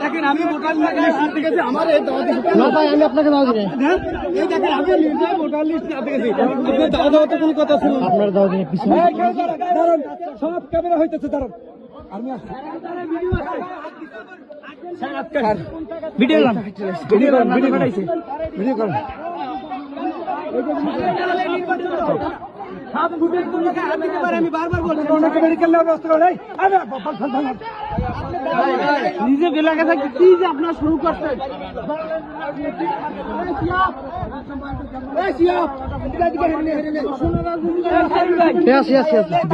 দেখেন আমি voter list ঠিক আছে আমার এই দাওয়া দিচ্ছি না ভাই আমি আপনাকে দাওয়া দিই এই দেখেন আমি নিজে ভোটার লিস্ট আপনি গেছি আপনি দাওয়া দেওয়া তো কোনো কথা ছিল আপনার দাওয়া দিয়ে পিছনে দাঁড়ান সব ক্যামেরা হইতেছে দাঁড়ান আমি ভিডিও করেন ভিডিও করেন ভিডিও করাইছে ভিডিও করেন আমি বারবার বলছি মেডিকেল ব্যবস্থা করে নিজে বেলাকে থাকি কি যে আপনার শুরু করছেন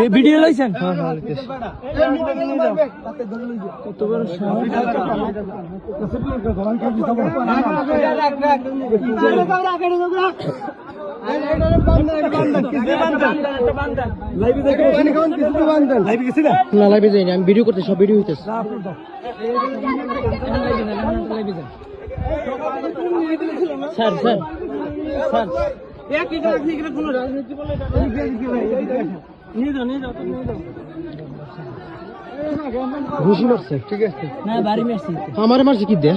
ভিডিও লইছেন কত বড় লাইভে যাইনি আমি ভিডিও করতে সব ভিডিও হইতেছে স্যার স্যার স্যার কোনো রাজনীতি বলে ঘুষি মারছে ঠিক আছে না বাড়ি মারছি আমার মারছে কি দে